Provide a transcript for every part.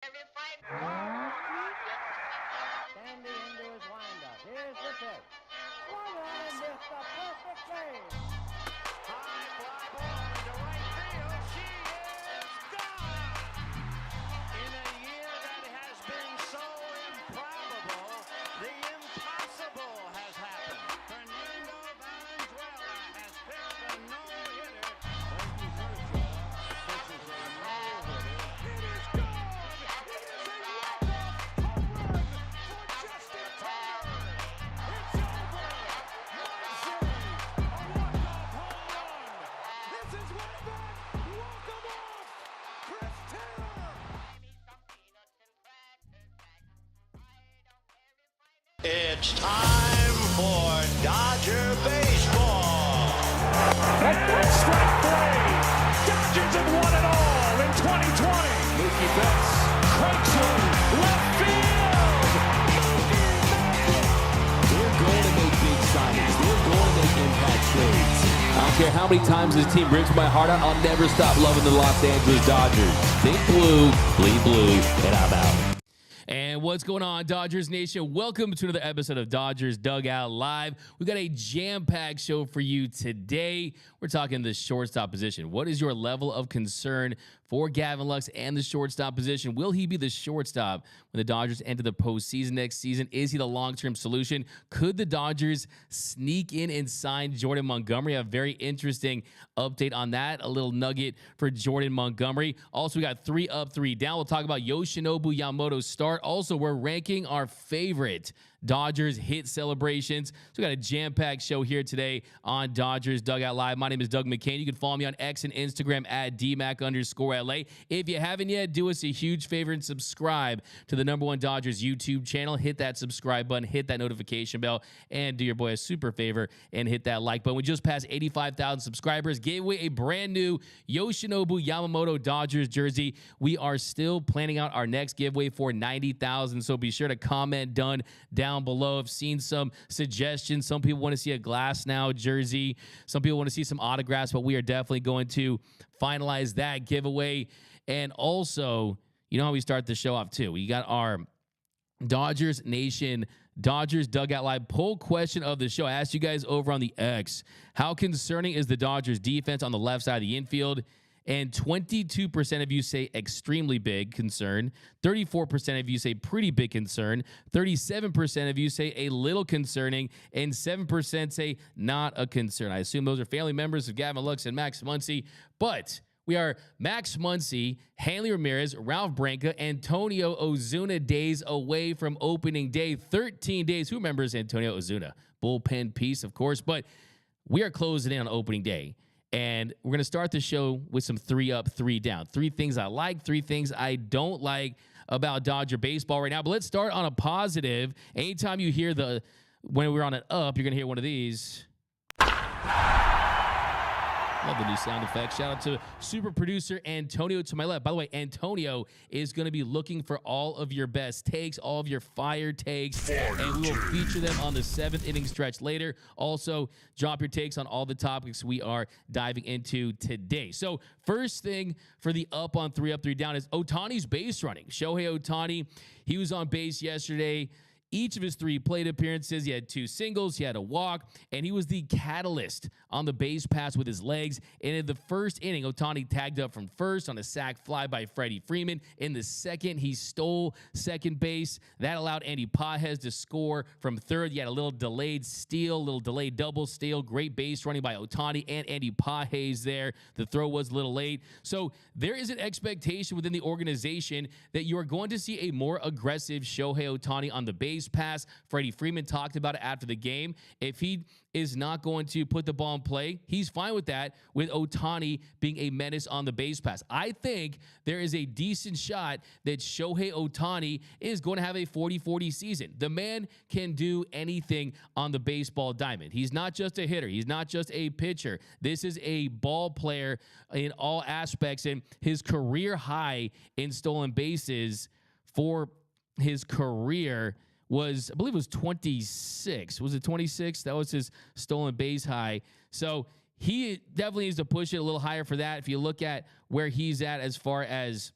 Sandy into his windup. Here's the pitch. Swung on and missed a perfect game. High fly ball into right field. She is gone. In a year that has been so improbable, the impossible has happened. Fernando Valenzuela has pitched a no-hitter. This is a no-hitter. It is gone. It is a walk-off home run for Justin Turner. It's over. 1-0. A walk-off home run. This is way back. Walk 'em off. Chris Taylor. It's time for Dodger baseball. Strike three. Dodgers have won it all in 2020. Mookie Betts cranks one left field. Mookie magic. They're going to make big signings. They're going to make impact trades. I don't care how many times this team rips my heart out, I'll never stop loving the Los Angeles Dodgers. Think blue, bleed blue, and I'm out. And what's going on, Dodgers Nation? Welcome to another episode of Dodgers Dugout Live. We got a jam-packed show for you today. We're talking the shortstop position. What is your level of concern for Gavin Lux and the shortstop position? Will he be the shortstop when the Dodgers enter the postseason next season? Is he the long-term solution? Could the Dodgers sneak in and sign Jordan Montgomery? A very interesting update on that. A little nugget for Jordan Montgomery. Also, we got 3 up, 3 down. We'll talk about Yoshinobu Yamamoto's start. Also, we're ranking our favorite Dodgers hit celebrations. So we got a jam-packed show here today on Dodgers Dugout Live. My name is Doug McKain. You can follow me on X and Instagram at DMac_LA. If you haven't yet, do us a huge favor and subscribe to the #1 Dodgers YouTube channel. Hit that subscribe button, hit that notification bell, and do your boy a super favor and hit that like button. We just passed 85,000 subscribers. Gave away a brand new Yoshinobu Yamamoto Dodgers jersey. We are still planning out our next giveaway for 90,000. So be sure to comment done down below. I've seen some suggestions. Some people want to see a Glass Now jersey. Some people want to see some autographs, but we are definitely going to finalize that giveaway. And also, you know how we start the show off too. We got our Dodgers Nation Dodgers Dugout Live poll question of the show. I asked you guys over on the X, how concerning is the Dodgers defense on the left side of the infield? And 22% of you say extremely big concern. 34% of you say pretty big concern. 37% of you say a little concerning. And 7% say not a concern. I assume those are family members of Gavin Lux and Max Muncy. But we are Max Muncy, Hanley Ramirez, Ralph Branca, Antonio Ozuna days away from opening day. 13 days. Who remembers Antonio Ozuna? Bullpen piece, of course. But we are closing in on opening day. And we're going to start the show with some 3 up, 3 down. 3 things I like, 3 things I don't like about Dodger baseball right now. But let's start on a positive. Anytime you hear when we're on an up, you're going to hear one of these. Love the new sound effects. Shout out to super producer Antonio to my left. By the way, Antonio is going to be looking for all of your best takes, all of your fire takes, and we will feature them on the 7th inning stretch later. Also, drop your takes on all the topics we are diving into today. So, first thing for the up on 3 up, 3 down is Ohtani's base running. Shohei Ohtani, he was on base yesterday. Each of his 3 plate appearances, he had 2 singles, he had a walk, and he was the catalyst on the base pass with his legs. And in the first inning, Ohtani tagged up from first on a sac fly by Freddie Freeman. In the second, he stole second base. That allowed Andy Pages to score from third. He had a little delayed steal, a little delayed double steal. Great base running by Ohtani and Andy Pages there. The throw was a little late. So there is an expectation within the organization that you are going to see a more aggressive Shohei Ohtani on the base pass. Freddie Freeman talked about it after the game. If he is not going to put the ball in play, he's fine with that, with Ohtani being a menace on the base pass. I think there is a decent shot that Shohei Ohtani is going to have a 40-40 season. The man can do anything on the baseball diamond. He's not just a hitter. He's not just a pitcher. This is a ball player in all aspects, and his career high in stolen bases for his career was, I believe it was 26. Was it 26? That was his stolen base high. So he definitely needs to push it a little higher for that. If you look at where he's at as far as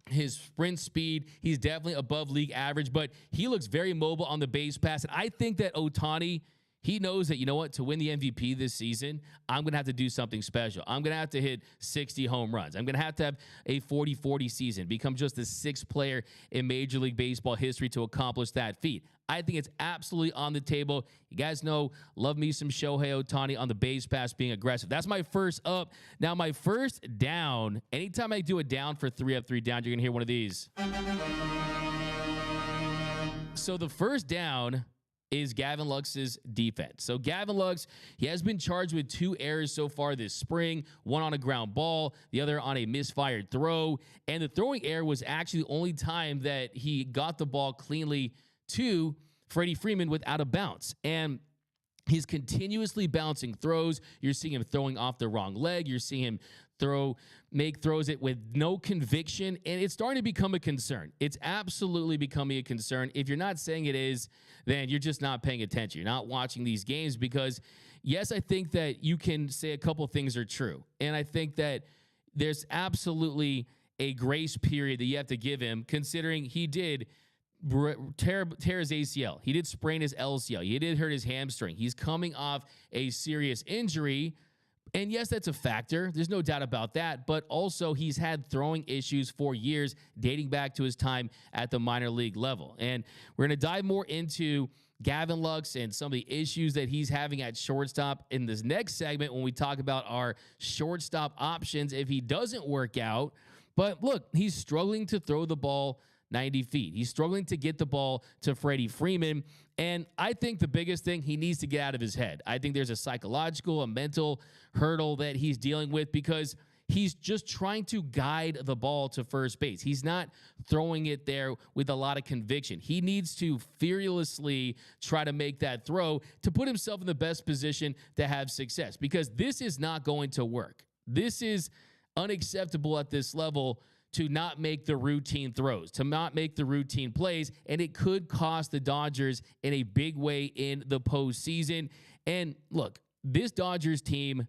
his sprint speed, he's definitely above league average, but he looks very mobile on the base pass. And I think that Ohtani, he knows that, you know what, to win the MVP this season, I'm going to have to do something special. I'm going to have to hit 60 home runs. I'm going to have a 40-40 season, become just the sixth player in Major League Baseball history to accomplish that feat. I think it's absolutely on the table. You guys know, love me some Shohei Ohtani on the base pass being aggressive. That's my first up. Now, my first down, anytime I do a down for 3 up, 3 down, you're going to hear one of these. So the first down is Gavin Lux's defense. So Gavin Lux, he has been charged with 2 errors so far this spring, one on a ground ball, the other on a misfired throw. And the throwing error was actually the only time that he got the ball cleanly to Freddie Freeman without a bounce. And he's continuously bouncing throws. You're seeing him throwing off the wrong leg. You're seeing him make throws it with no conviction, and it's starting to become a concern. It's absolutely becoming a concern. If you're not saying it is, then you're just not paying attention. You're not watching these games because, yes, I think that you can say a couple things are true, and I think that there's absolutely a grace period that you have to give him, considering he did tear his ACL. He did sprain his LCL. He did hurt his hamstring. He's coming off a serious injury. And yes, that's a factor. There's no doubt about that. But also, he's had throwing issues for years, dating back to his time at the minor league level. And we're going to dive more into Gavin Lux and some of the issues that he's having at shortstop in this next segment when we talk about our shortstop options if he doesn't work out. But look, he's struggling to throw the ball 90 feet. He's struggling to get the ball to Freddie Freeman. And I think the biggest thing, he needs to get out of his head. I think there's a psychological, a mental hurdle that he's dealing with because he's just trying to guide the ball to first base. He's not throwing it there with a lot of conviction. He needs to fearlessly try to make that throw to put himself in the best position to have success, because this is not going to work. This is unacceptable at this level to not make the routine throws, to not make the routine plays, and it could cost the Dodgers in a big way in the postseason. And look, this Dodgers team,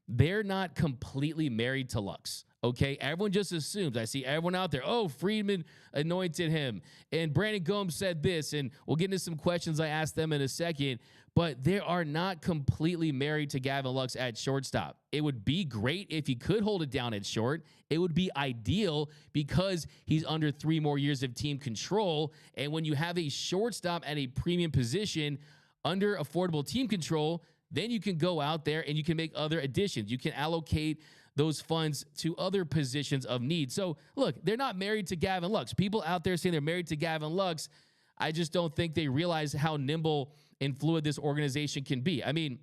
they're not completely married to Lux, okay? Everyone just assumes. I see everyone out there, oh, Friedman anointed him, and Brandon Gomes said this, and we'll get into some questions I asked them in a second, but they are not completely married to Gavin Lux at shortstop. It would be great if he could hold it down at short. It would be ideal because he's under 3 more years of team control, and when you have a shortstop at a premium position under affordable team control, then you can go out there and you can make other additions. You can allocate those funds to other positions of need. So, look, they're not married to Gavin Lux. People out there saying they're married to Gavin Lux, I just don't think they realize how nimble and fluid this organization can be. I mean,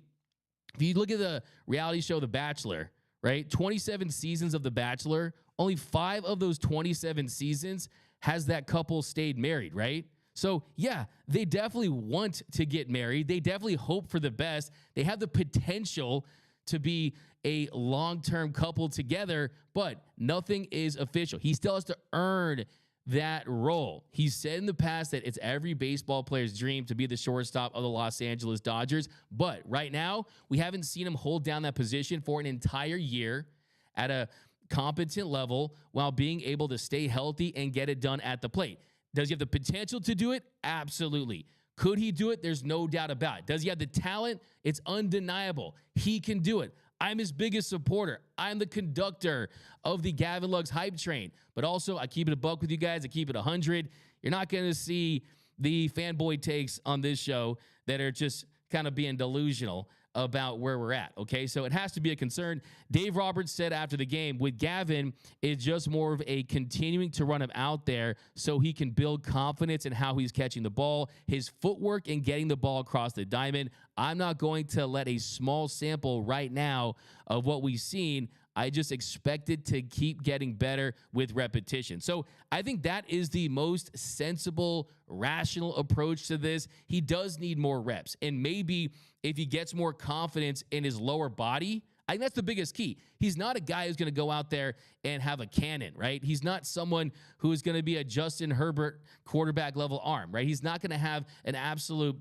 if you look at the reality show The Bachelor, right? 27 seasons of The Bachelor, only 5 of those 27 seasons has that couple stayed married, right? So, yeah, they definitely want to get married. They definitely hope for the best. They have the potential to be a long-term couple together, but nothing is official. He still has to earn that role. He said in the past that it's every baseball player's dream to be the shortstop of the Los Angeles Dodgers, but right now, we haven't seen him hold down that position for an entire year at a competent level while being able to stay healthy and get it done at the plate. Does he have the potential to do it? Absolutely. Could he do it? There's no doubt about it. Does he have the talent? It's undeniable. He can do it. I'm his biggest supporter. I'm the conductor of the Gavin Lux hype train. But also, I keep it a buck with you guys. I keep it 100. You're not going to see the fanboy takes on this show that are just kind of being delusional about where we're at, okay? So it has to be a concern. Dave Roberts said after the game, with Gavin, it's just more of a continuing to run him out there so he can build confidence in how he's catching the ball, his footwork and getting the ball across the diamond. I'm not going to let a small sample right now of what we've seen. I just expect it to keep getting better with repetition. So I think that is the most sensible, rational approach to this. He does need more reps. And maybe if he gets more confidence in his lower body, I think that's the biggest key. He's not a guy who's going to go out there and have a cannon, right? He's not someone who is going to be a Justin Herbert quarterback level arm, right? He's not going to have an absolute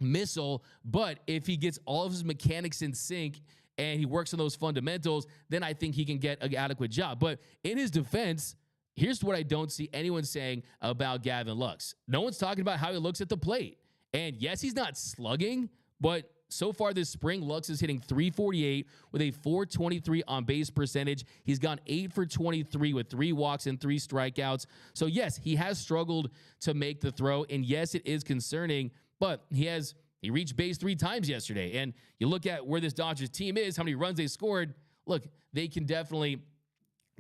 missile, but if he gets all of his mechanics in sync and he works on those fundamentals, then I think he can get an adequate job. But in his defense, here's what I don't see anyone saying about Gavin Lux. No one's talking about how he looks at the plate. And yes, he's not slugging, but so far this spring, Lux is hitting .348 with a .423 on base percentage. He's gone 8 for 23 with 3 walks and 3 strikeouts. So yes, he has struggled to make the throw. And yes, it is concerning, but he reached base 3 times yesterday. And you look at where this Dodgers team is, how many runs they scored. Look, they can definitely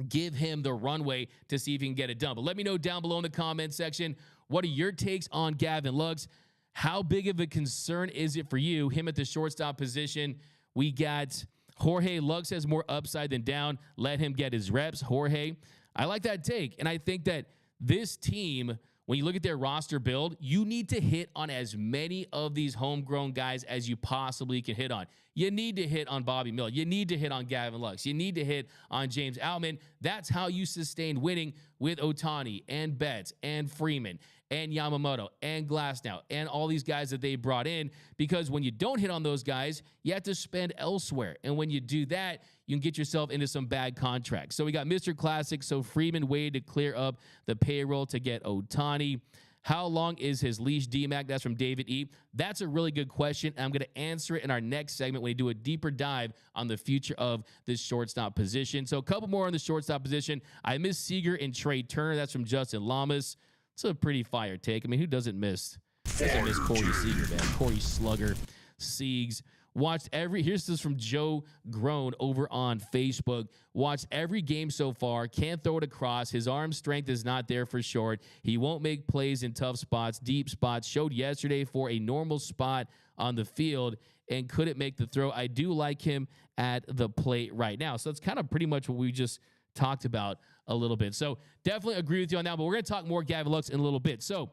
give him the runway to see if he can get it done. But let me know down below in the comment section, what are your takes on Gavin Lux? How big of a concern is it for you, him at the shortstop position? We got Jorge. Lux has more upside than down. Let him get his reps. Jorge, I like that take. And I think that this team, when you look at their roster build, you need to hit on as many of these homegrown guys as you possibly can hit on. You need to hit on Bobby Miller. You need to hit on Gavin Lux. You need to hit on James Outman. That's how you sustain winning with Ohtani and Betts and Freeman and Yamamoto and Glasnow and all these guys that they brought in, because when you don't hit on those guys, you have to spend elsewhere. And when you do that, you can get yourself into some bad contracts. So we got Mr. Classic. So Freeman waited to clear up the payroll to get Ohtani. How long is his leash, D-Mac? That's from David E. That's a really good question. I'm going to answer it in our next segment when we do a deeper dive on the future of this shortstop position. So a couple more on the shortstop position. I miss Seager and Trey Turner. That's from Justin Lamas. It's a pretty fire take. I mean, who doesn't miss Corey Seager, man? Corey Slugger, Siegs. Here's this from Joe Grown over on Facebook. Watched every game so far. Can't throw it across. His arm strength is not there for short. He won't make plays in tough spots, deep spots. Showed yesterday for a normal spot on the field and couldn't make the throw. I do like him at the plate right now. So that's kind of pretty much what we just talked about a little bit. So definitely agree with you on that, but we're going to talk more Gavin Lux in a little bit. So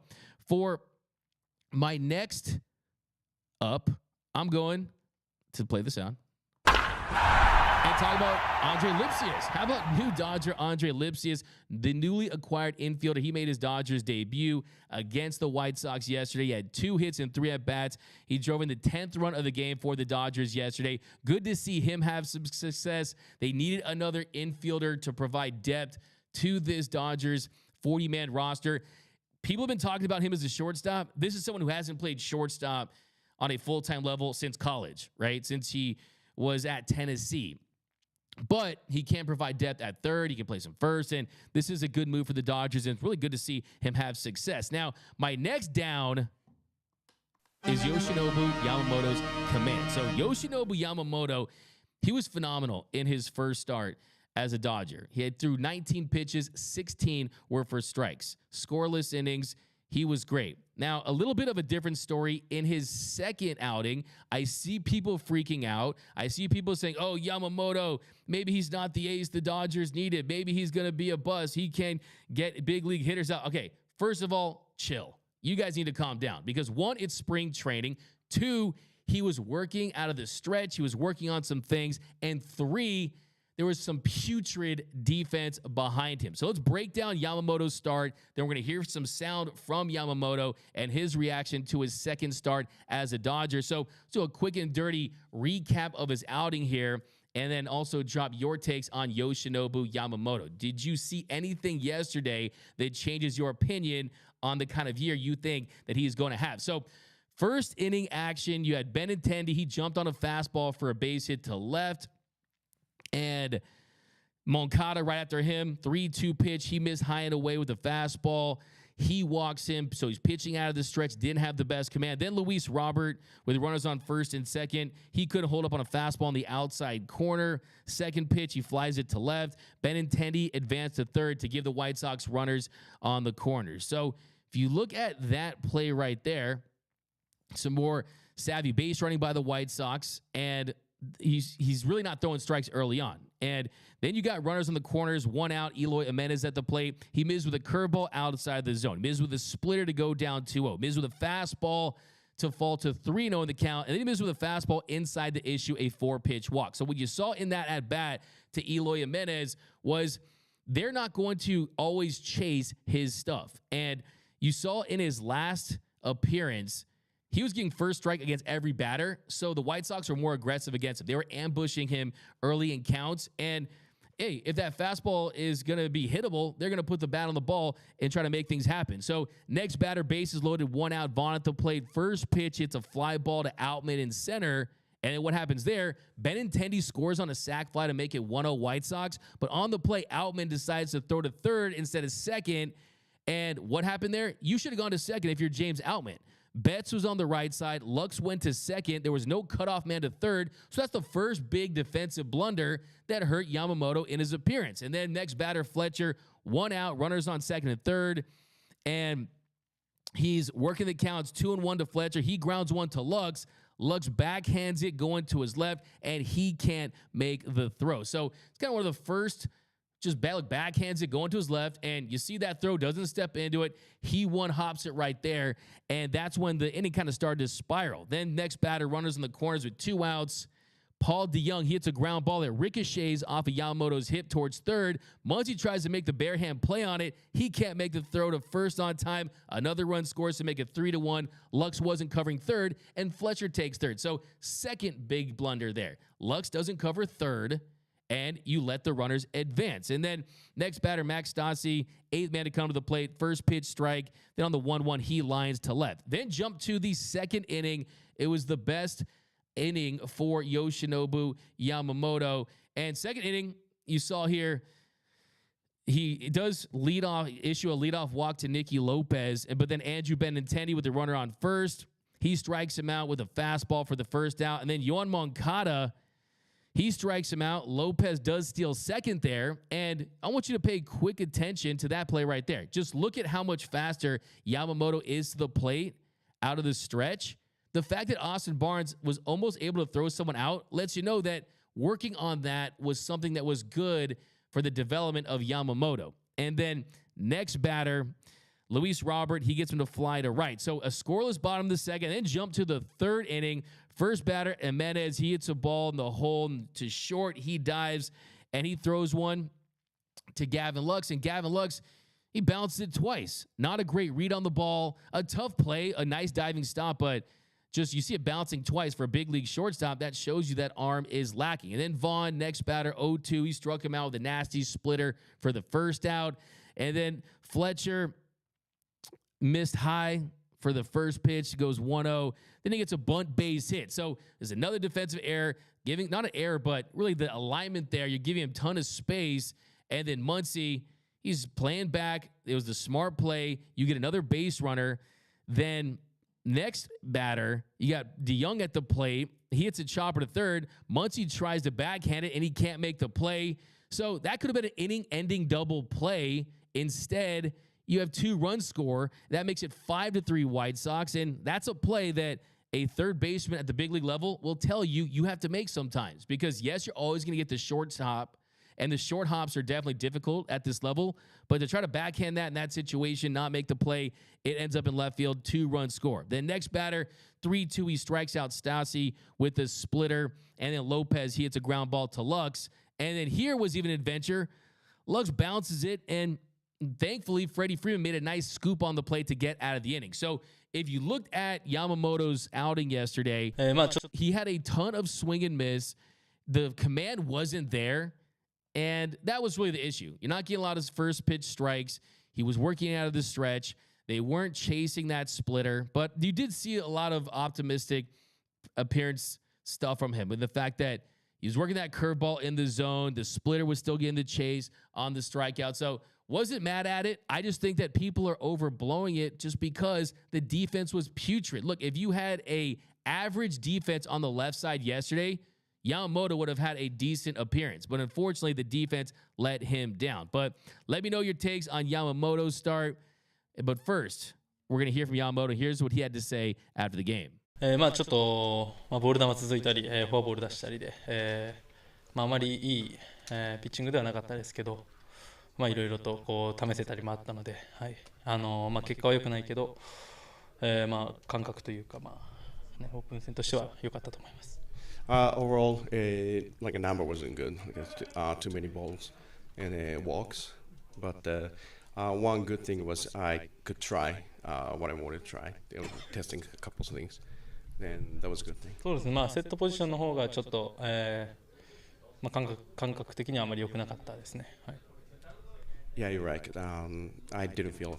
for my next up, I'm going to play the sound and talk about Andre Lipcius. How about new Dodger Andre Lipcius, the newly acquired infielder? He made his Dodgers debut against the White Sox yesterday. He had 2 hits and 3 at-bats. He drove in the 10th run of the game for the Dodgers yesterday. Good to see him have some success. They needed another infielder to provide depth to this Dodgers 40-man roster. People have been talking about him as a shortstop. This is someone who hasn't played shortstop on a full-time level since college, right? Since he was at Tennessee. But he can provide depth at third. He can play some first. And this is a good move for the Dodgers. And it's really good to see him have success. Now, my next down is Yoshinobu Yamamoto's command. So Yoshinobu Yamamoto, he was phenomenal in his first start as a Dodger. He had through 19 pitches, 16 were for strikes. Scoreless innings. He was great. Now, a little bit of a different story in his second outing. I see people freaking out. I see people saying, oh, Yamamoto, maybe he's not the ace the Dodgers needed. Maybe he's going to be a bust. He can get big league hitters out. Okay, first of all, chill. You guys need to calm down because 1, it's spring training. 2, he was working out of the stretch. He was working on some things. And 3, there was some putrid defense behind him. So let's break down Yamamoto's start. Then we're going to hear some sound from Yamamoto and his reaction to his second start as a Dodger. So let's do a quick and dirty recap of his outing here, and then also drop your takes on Yoshinobu Yamamoto. Did you see anything yesterday that changes your opinion on the kind of year you think that he's going to have? So first inning action, you had Benintendi. He jumped on a fastball for a base hit to left. And Moncada right after him, 3-2 pitch. He missed high and away with the fastball. He walks him, so he's pitching out of the stretch, didn't have the best command. Then Luis Robert with runners on first and second. He couldn't hold up on a fastball on the outside corner. Second pitch, he flies it to left. Benintendi advanced to third to give the White Sox runners on the corners. So if you look at that play right there, some more savvy base running by the White Sox, and he's really not throwing strikes early on. And then you got runners on the corners, 1 out, Eloy Jimenez at the plate. He missed with a curveball outside the zone. Missed with a splitter to go down 2-0. Missed with a fastball to fall to 3-0 in the count. And then he missed with a fastball inside to issue a 4-pitch walk. So what you saw in that at-bat to Eloy Jimenez was they're not going to always chase his stuff. And you saw in his last appearance, he was getting first strike against every batter, so the White Sox were more aggressive against him. They were ambushing him early in counts, and hey, if that fastball is going to be hittable, they're going to put the bat on the ball and try to make things happen. So next batter, bases loaded, 1 out, Vaughn at the plate. First pitch, hits a fly ball to Outman in center. And then what happens there? Benintendi scores on a sac fly to make it 1-0 White Sox. But on the play, Outman decides to throw to third instead of second. And what happened there? You should have gone to second if you're James Outman. Betts was on the right side. Lux went to second. There was no cutoff man to third. So that's the first big defensive blunder that hurt Yamamoto in his appearance. And then next batter, Fletcher, 1 out, runners on second and third. And he's working the counts, 2-1 to Fletcher. He grounds one to Lux. Lux backhands it going to his left, and he can't make the throw. So it's kind of one of the first just backhands it going to his left, and you see that throw, doesn't step into it. He one-hops it right there, and that's when the inning kind of started to spiral. Then next batter, runners in the corners with 2 outs. Paul DeYoung, he hits a ground ball that ricochets off of Yamamoto's hip towards third. Muncy tries to make the bare hand play on it. He can't make the throw to first on time. Another run scores to make it 3-1. Lux wasn't covering third, and Fletcher takes third. So second big blunder there. Lux doesn't cover third, and you let the runners advance. And then next batter, Max Stassi, 8th man to come to the plate. First pitch strike. Then on the 1-1, he lines to left. Then jump to the second inning. It was the best inning for Yoshinobu Yamamoto. And second inning, you saw here, he does issue a leadoff walk to Nicky Lopez, but then Andrew Benintendi with the runner on first. He strikes him out with a fastball for the first out. And then Yoan Moncada, he strikes him out. Lopez does steal second there. And I want you to pay quick attention to that play right there. Just look at how much faster Yamamoto is to the plate out of the stretch. The fact that Austin Barnes was almost able to throw someone out lets you know that working on that was something that was good for the development of Yamamoto. And then next batter, Luis Robert, he gets him to fly to right. So a scoreless bottom of the second, then jump to the third inning. First batter, Jimenez, he hits a ball in the hole to short. He dives, and he throws one to Gavin Lux. And Gavin Lux, he bounced it twice. Not a great read on the ball. A tough play, a nice diving stop, but just you see it bouncing twice for a big league shortstop. That shows you that arm is lacking. And then Vaughn, next batter, 0-2. He struck him out with a nasty splitter for the first out. And then Fletcher missed high for the first pitch. Goes 1-0. Then he gets a bunt base hit. So there's another defensive error. Not an error, but really the alignment there. You're giving him a ton of space. And then Muncy, he's playing back. It was the smart play. You get another base runner. Then next batter, you got DeYoung at the plate. He hits a chopper to third. Muncy tries to backhand it, and he can't make the play. So that could have been an inning-ending double play. Instead, you have 2 runs score. That makes it 5-3 White Sox, and that's a play that a third baseman at the big league level will tell you you have to make sometimes. Because, yes, you're always going to get the shortstop, and the short hops are definitely difficult at this level. But to try to backhand that in that situation, not make the play, it ends up in left field, 2-run score. Then next batter, 3-2, he strikes out Stassi with a splitter. And then Lopez, he hits a ground ball to Lux. And then here was even an adventure. Lux bounces it, and thankfully, Freddie Freeman made a nice scoop on the plate to get out of the inning. So if you looked at Yamamoto's outing yesterday, he had a ton of swing and miss. The command wasn't there. And that was really the issue. You're not getting a lot of first pitch strikes. He was working out of the stretch. They weren't chasing that splitter. But you did see a lot of optimistic appearance stuff from him with the fact that he was working that curveball in the zone. The splitter was still getting the chase on the strikeout. So wasn't mad at it. I just think that people are overblowing it just because the defense was putrid. Look, if you had a average defense on the left side yesterday, Yamamoto would have had a decent appearance, but unfortunately the defense let him down. But let me know your takes on Yamamoto's start. But first, we're going to hear from Yamamoto. Here's what he had to say after the game. ちょっと、ボール球続いたり、フォアボール出したりで、あまりいい、ピッチングではなかったですけど、いろいろとこう試せたりもあったので、はい、結果は良くないけど、感覚というか、オープン戦としては良かったと思います。Overall, like a number wasn't good. Too many balls and walks. But one good thing was I could try what I wanted to try. Testing a couple of things. Then that was a good thing. そうですね。セットポジションの方がちょっと、感覚的にはあまり良くなかったですね。はい、Yeah, you're right. I didn't feel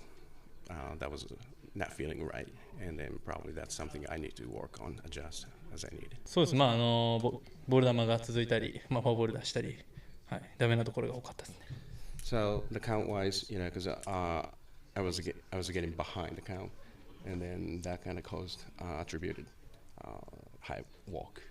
that was not feeling right, and then probably that's something I need to work on, adjust as I need. そうです。ボール球が続いたり、フォアボール出したり、はい、ダメなところが多かったですね。So the count wise, because I was getting behind the count, and then that kind of caused attributed high walk.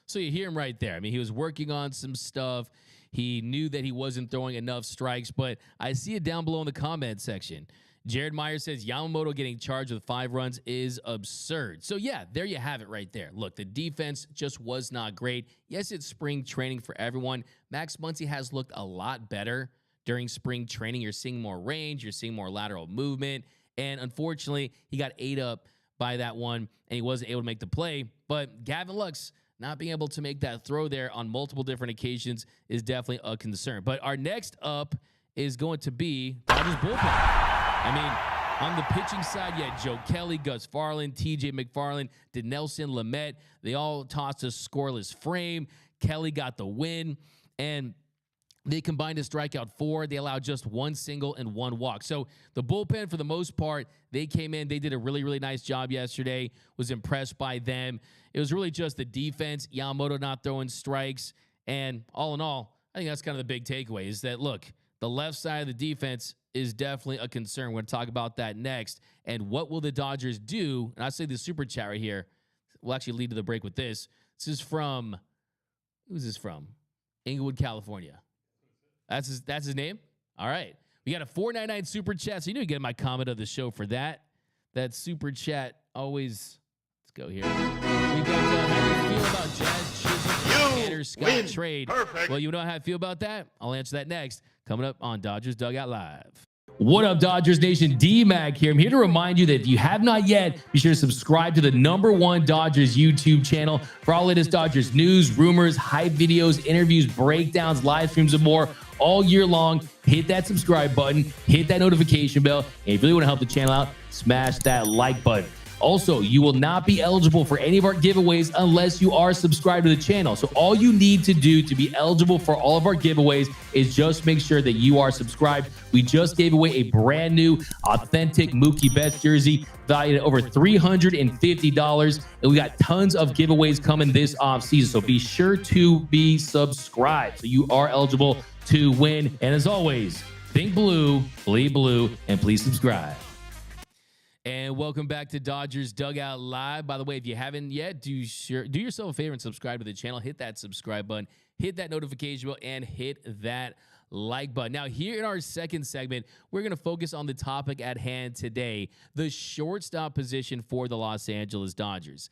So you hear him right there. I mean, he was working on some stuff. He knew that he wasn't throwing enough strikes, but I see it down below in the comment section. Jared Meyer says Yamamoto getting charged with 5 runs is absurd. So yeah, there you have it right there. Look, the defense just was not great. Yes, it's spring training for everyone. Max Muncy has looked a lot better during spring training. You're seeing more range. You're seeing more lateral movement. And unfortunately, he got ate up by that one, and he wasn't able to make the play. But Gavin Lux not being able to make that throw there on multiple different occasions is definitely a concern. But our next up is going to be Dodgers bullpen. I mean, on the pitching side, you had Joe Kelly, Gus Farland, TJ McFarland, Dinelson Lamet. They all tossed a scoreless frame. Kelly got the win, and they combined to strike out 4. They allowed just 1 single and 1 walk. So the bullpen, for the most part, they came in. They did a really, really nice job yesterday. Was impressed by them. It was really just the defense, Yamamoto not throwing strikes. And all in all, I think that's kind of the big takeaway is that, look, the left side of the defense is definitely a concern. We're going to talk about that next. And what will the Dodgers do? And I say the super chat right here. We'll actually lead to the break with this. This is from, who's this from? Inglewood, California. That's his name? All right. We got a $4.99 super chat. So you know you get my comment of the show for that. That super chat always, let's go here. We got how do you feel about Jazz Chisholm and Tanner Scott trade? Perfect. Well, you know how I feel about that? I'll answer that next. Coming up on Dodgers Dugout Live. What up, Dodgers Nation? D-Mac here. I'm here to remind you that if you have not yet, be sure to subscribe to the #1 Dodgers YouTube channel for all latest Dodgers news, rumors, hype videos, interviews, breakdowns, live streams, and more all year long. Hit that subscribe button, hit that notification bell, and if you really want to help the channel out, smash that like button. Also, you will not be eligible for any of our giveaways unless you are subscribed to the channel. So all you need to do to be eligible for all of our giveaways is just make sure that you are subscribed. We just gave away a brand new authentic Mookie Betts jersey valued at over $350. And we got tons of giveaways coming this offseason. So be sure to be subscribed so you are eligible to win. And as always, think blue, bleed blue, and please subscribe. And welcome back to Dodgers Dugout Live. By the way, if you haven't yet, do yourself a favor and subscribe to the channel. Hit that subscribe button, hit that notification bell, and hit that like button. Now, here in our second segment, we're going to focus on the topic at hand today, the shortstop position for the Los Angeles Dodgers.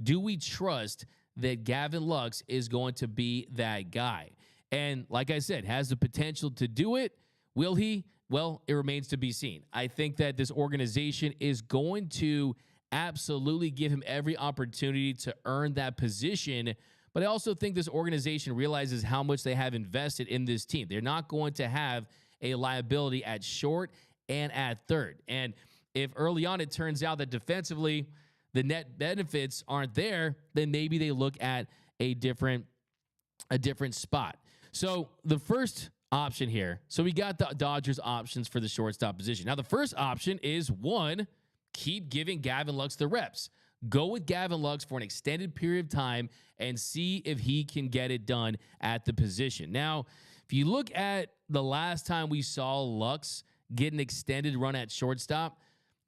Do we trust that Gavin Lux is going to be that guy? And like I said, has the potential to do it. Will he? Well, it remains to be seen. I think that this organization is going to absolutely give him every opportunity to earn that position. But I also think this organization realizes how much they have invested in this team. They're not going to have a liability at short and at third. And if early on it turns out that defensively the net benefits aren't there, then maybe they look at a different spot. So the first option here. So we got the Dodgers options for the shortstop position. Now, the first option is, one, keep giving Gavin Lux the reps. Go with Gavin Lux for an extended period of time and see if he can get it done at the position. Now, if you look at the last time we saw Lux get an extended run at shortstop,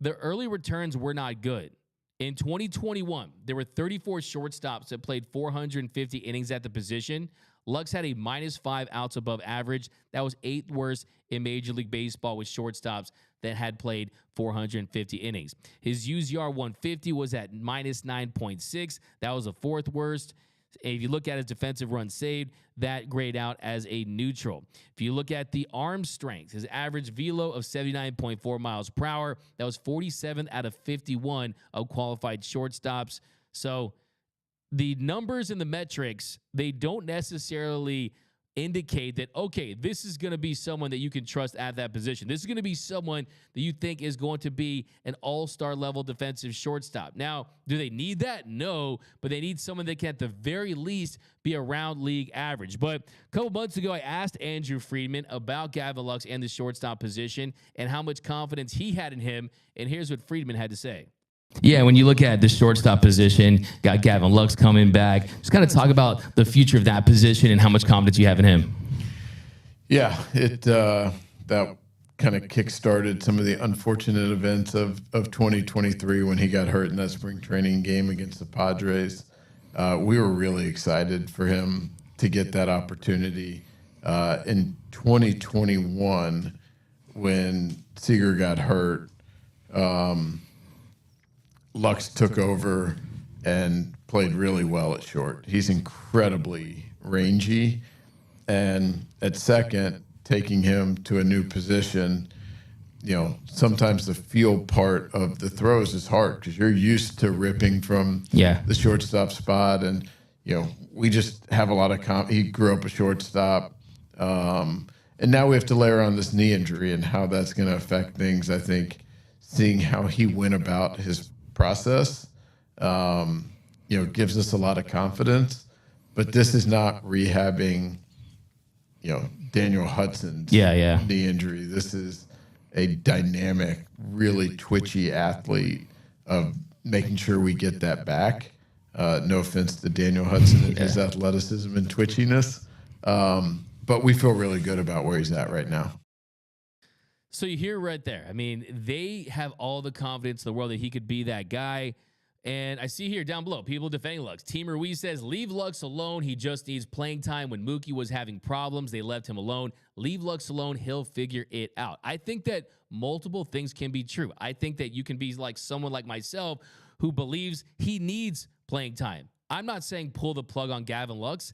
the early returns were not good. In 2021, there were 34 shortstops that played 450 innings at the position. Lux had a -5 outs above average. That was 8th worst in Major League Baseball with shortstops that had played 450 innings. His UZR 150 was at -9.6. That was the 4th worst. If you look at his defensive runs saved, that grayed out as a neutral. If you look at the arm strength, his average velo of 79.4 miles per hour, that was 47th out of 51 of qualified shortstops. So the numbers and the metrics, they don't necessarily indicate that, okay, this is going to be someone that you can trust at that position. This is going to be someone that you think is going to be an all-star level defensive shortstop. Now, do they need that? No, but they need someone that can at the very least be around league average. But a couple months ago, I asked Andrew Friedman about Gavin Lux and the shortstop position and how much confidence he had in him, and here's what Friedman had to say. Yeah, when you look at the shortstop position, got Gavin Lux coming back. Just kind of talk about the future of that position and how much confidence you have in him. Yeah, that kind of kick-started some of the unfortunate events of 2023 when he got hurt in that spring training game against the Padres. We were really excited for him to get that opportunity. In 2021, when Seager got hurt, Lux took over and played really well at short. He's incredibly rangy. And at second, taking him to a new position, sometimes the feel part of the throws is hard because you're used to ripping from the shortstop spot. And, we just have a lot of he grew up a shortstop. And now we have to layer on this knee injury and how that's going to affect things. I think seeing how he went about his process, gives us a lot of confidence. But this is not rehabbing, Daniel Hudson's knee injury. This is a dynamic, really twitchy athlete of making sure we get that back. No offense to Daniel Hudson and his athleticism and twitchiness, but we feel really good about where he's at right now. So you hear right there. I mean, they have all the confidence in the world that he could be that guy. And I see here down below, people defending Lux. Team Ruiz says, leave Lux alone. He just needs playing time. When Mookie was having problems, they left him alone. Leave Lux alone. He'll figure it out. I think that multiple things can be true. I think that you can be like someone like myself who believes he needs playing time. I'm not saying pull the plug on Gavin Lux.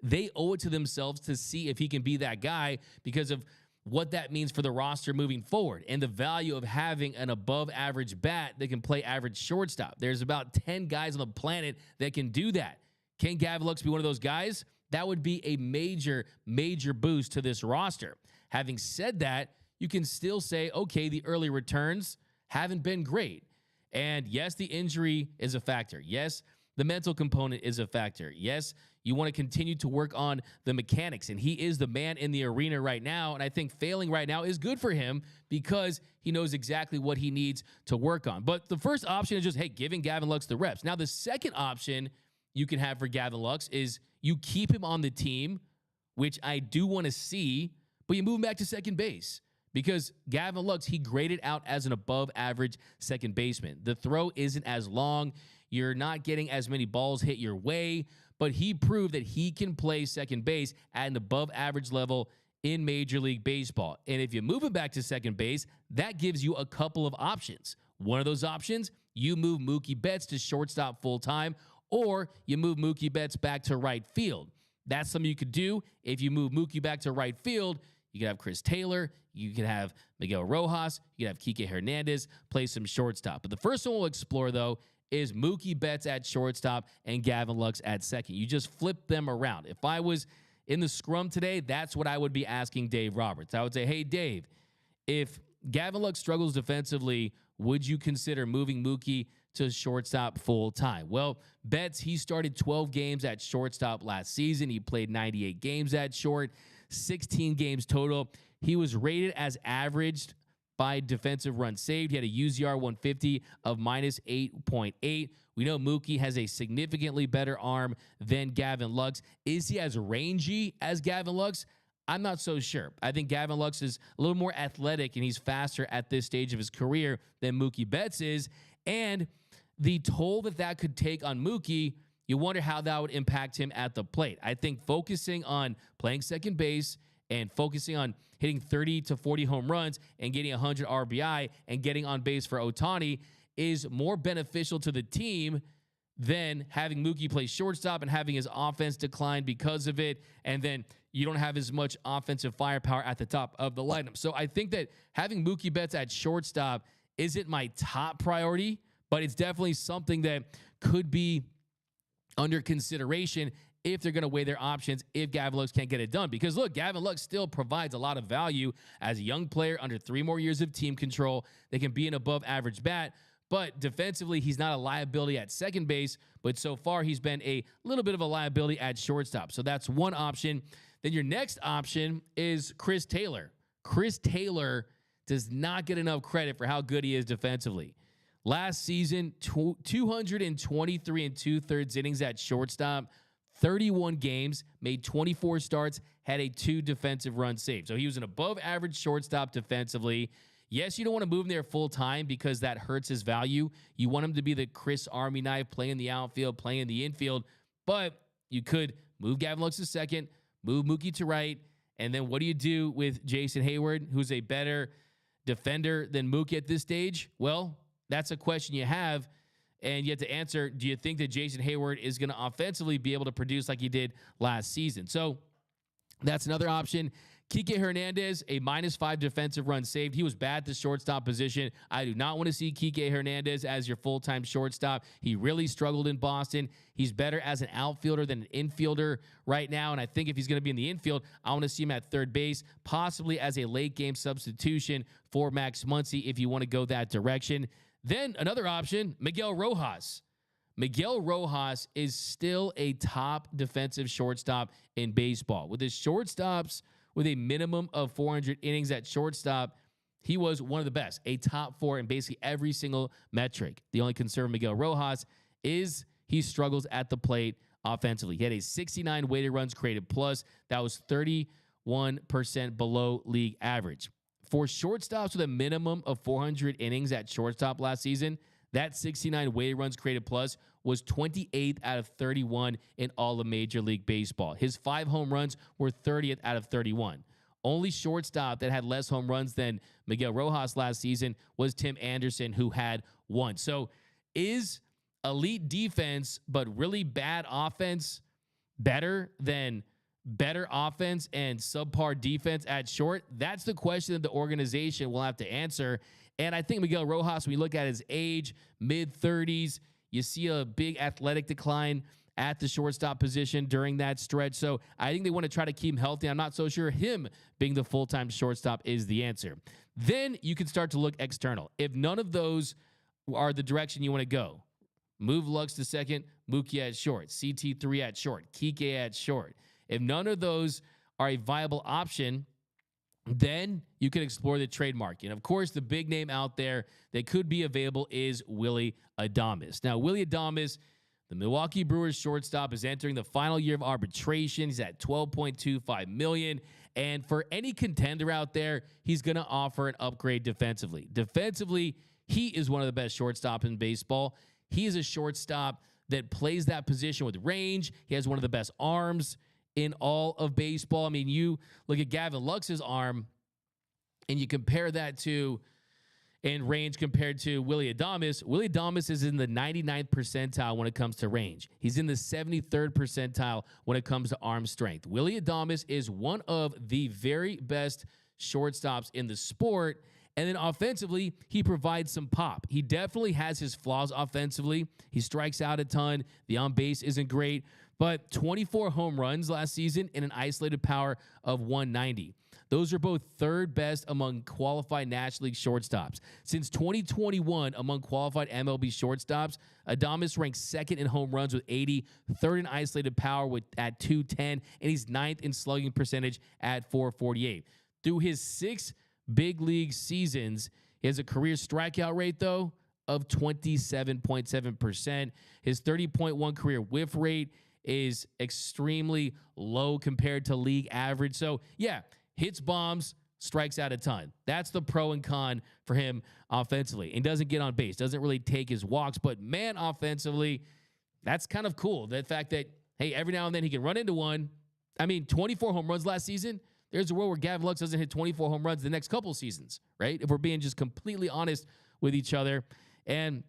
They owe it to themselves to see if he can be that guy because of what that means for the roster moving forward and the value of having an above average bat that can play average shortstop. There's about 10 guys on the planet that can do that. Can Gavin Lux be one of those guys? That would be a major, major boost to this roster. Having said that, you can still say, okay, the early returns haven't been great. And yes, the injury is a factor. Yes, the mental component is a factor. Yes, you want to continue to work on the mechanics, and he is the man in the arena right now, and I think failing right now is good for him because he knows exactly what he needs to work on. But the first option is just, hey, giving Gavin Lux the reps. Now, the second option you can have for Gavin Lux is you keep him on the team, which I do want to see, but you move him back to second base. Because Gavin Lux, he graded out as an above-average second baseman. The throw isn't as long. You're not getting as many balls hit your way, but he proved that he can play second base at an above-average level in Major League Baseball. And if you move him back to second base, that gives you a couple of options. One of those options, you move Mookie Betts to shortstop full-time, or you move Mookie Betts back to right field. That's something you could do. If you move Mookie back to right field, you could have Chris Taylor, you could have Miguel Rojas, you could have Kike Hernandez play some shortstop. But the first one we'll explore, though, is Mookie Betts at shortstop and Gavin Lux at second. You just flip them around. If I was in the scrum today, that's what I would be asking Dave Roberts. I would say, hey, Dave, if Gavin Lux struggles defensively, would you consider moving Mookie to shortstop full time? Well, Betts, he started 12 games at shortstop last season. He played 98 games at short, 16 games total. He was rated as averaged by defensive runs saved. He had a UZR 150 of -8.8. We know Mookie has a significantly better arm than Gavin Lux. Is he as rangy as Gavin Lux? I'm not so sure. I think Gavin Lux is a little more athletic and he's faster at this stage of his career than Mookie Betts is. And the toll that could take on Mookie, you wonder how that would impact him at the plate. I think focusing on playing second base and focusing on hitting 30 to 40 home runs and getting 100 RBI and getting on base for Ohtani is more beneficial to the team than having Mookie play shortstop and having his offense decline because of it. And then you don't have as much offensive firepower at the top of the lineup. So I think that having Mookie Betts at shortstop isn't my top priority, but it's definitely something that could be under consideration if they're going to weigh their options if Gavin Lux can't get it done. Because look, Gavin Lux still provides a lot of value as a young player under 3 more years of team control. They can be an above average bat. But defensively, he's not a liability at second base. But so far, he's been a little bit of a liability at shortstop. So that's one option. Then your next option is Chris Taylor. Chris Taylor does not get enough credit for how good he is defensively. Last season, 223 and 2/3 innings at shortstop, 31 games, made 24 starts, had a 2 defensive runs saved. So he was an above average shortstop defensively. Yes, you don't want to move him there full time because that hurts his value. You want him to be the Chris Army knife, playing in the outfield, playing in the infield. But you could move Gavin Lux to second, move Mookie to right, and then what do you do with Jason Hayward, who's a better defender than Mookie at this stage? Well, that's a question you have, and you have to answer, do you think that Jason Hayward is going to offensively be able to produce like he did last season? So that's another option. Kike Hernandez, a -5 defensive run saved. He was bad at the shortstop position. I do not want to see Kike Hernandez as your full-time shortstop. He really struggled in Boston. He's better as an outfielder than an infielder right now, and I think if he's going to be in the infield, I want to see him at third base, possibly as a late-game substitution for Max Muncy if you want to go that direction. Then another option, Miguel Rojas. Miguel Rojas is still a top defensive shortstop in baseball. With his shortstops with a minimum of 400 innings at shortstop, he was one of the best, a top 4 in basically every single metric. The only concern with Miguel Rojas is he struggles at the plate offensively. He had a 69 weighted runs created plus. That was 31% below league average. For shortstops with a minimum of 400 innings at shortstop last season, that 69 weighted runs created plus was 28th out of 31 in all of Major League Baseball. His 5 home runs were 30th out of 31. Only shortstop that had less home runs than Miguel Rojas last season was Tim Anderson, who had 1. So is elite defense but really bad offense better than better offense and subpar defense at short? That's the question that the organization will have to answer. And I think Miguel Rojas, when you look at his age, mid-30s, you see a big athletic decline at the shortstop position during that stretch. So I think they want to try to keep him healthy. I'm not so sure him being the full-time shortstop is the answer. Then you can start to look external. If none of those are the direction you want to go, move Lux to second, Mookie at short, CT3 at short, Kike at short. If none of those are a viable option, then you can explore the trademark. And of course, the big name out there that could be available is Willie Adames. Now, Willie Adames, the Milwaukee Brewers shortstop, is entering the final year of arbitration. He's at $12.25 million. And for any contender out there, he's going to offer an upgrade defensively. Defensively, he is one of the best shortstops in baseball. He is a shortstop that plays that position with range. He has one of the best arms in all of baseball. I mean, you look at Gavin Lux's arm and you compare that to in range compared to Willie Adames. Willie Adames is in the 99th percentile when it comes to range. He's in the 73rd percentile when it comes to arm strength. Willie Adames is one of the very best shortstops in the sport. And then offensively, he provides some pop. He definitely has his flaws offensively. He strikes out a ton. The on base isn't great, but 24 home runs last season in an isolated power of 190. Those are both third best among qualified National League shortstops. Since 2021, among qualified MLB shortstops, Adames ranks second in home runs with 80, third in isolated power at 210, and he's ninth in slugging percentage at 448. Through his 6 big league seasons, he has a career strikeout rate, though, of 27.7%. His 30.1 career whiff rate is extremely low compared to league average. So, yeah, hits bombs, strikes out a ton. That's the pro and con for him offensively. And doesn't get on base, doesn't really take his walks. But, man, offensively, that's kind of cool. The fact that, hey, every now and then he can run into one. I mean, 24 home runs last season. There's a world where Gavin Lux doesn't hit 24 home runs the next couple seasons, right? If we're being just completely honest with each other. And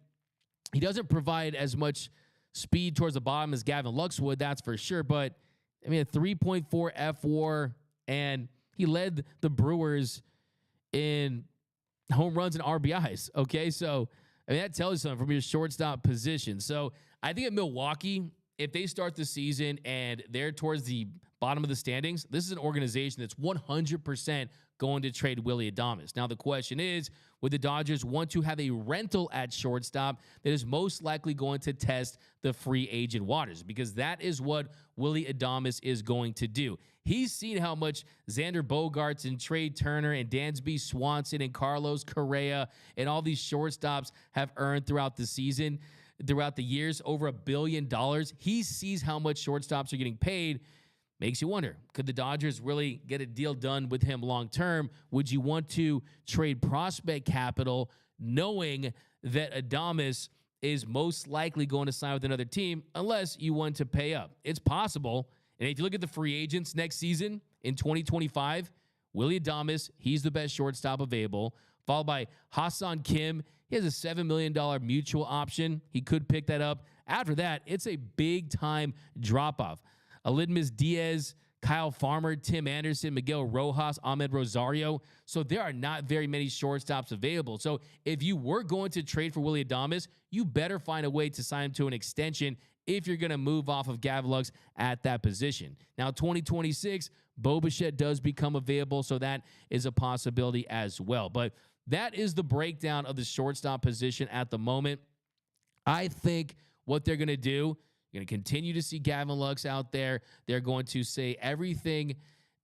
he doesn't provide as much speed towards the bottom as Gavin Lux would, that's for sure. But, I mean, a 3.4 F4, and he led the Brewers in home runs and RBIs, okay? So, I mean, that tells you something from your shortstop position. So, I think at Milwaukee, if they start the season and they're towards the bottom of the standings, this is an organization that's 100% going to trade Willie Adames. Now, the question is, would the Dodgers want to have a rental at shortstop that is most likely going to test the free agent waters? Because that is what Willie Adames is going to do. He's seen how much Xander Bogaerts and Trey Turner and Dansby Swanson and Carlos Correa and all these shortstops have earned throughout the season, throughout the years, over $1 billion. He sees how much shortstops are getting paid. Makes you wonder, could the Dodgers really get a deal done with him long term? Would you want to trade prospect capital knowing that Adames is most likely going to sign with another team unless you want to pay up? It's possible. And if you look at the free agents next season in 2025, Willie Adames, he's the best shortstop available, followed by Hassan Kim. He has a $7 million mutual option. He could pick that up. After that, it's a big-time drop-off. Alidmus Diaz, Kyle Farmer, Tim Anderson, Miguel Rojas, Ahmed Rosario. So there are not very many shortstops available. So if you were going to trade for Willie Adames, you better find a way to sign him to an extension if you're going to move off of Gavin Lux at that position. Now, 2026, Bo Bichette does become available, so that is a possibility as well. But that is the breakdown of the shortstop position at the moment. I think what they're going to do, you're going to continue to see Gavin Lux out there. They're going to say everything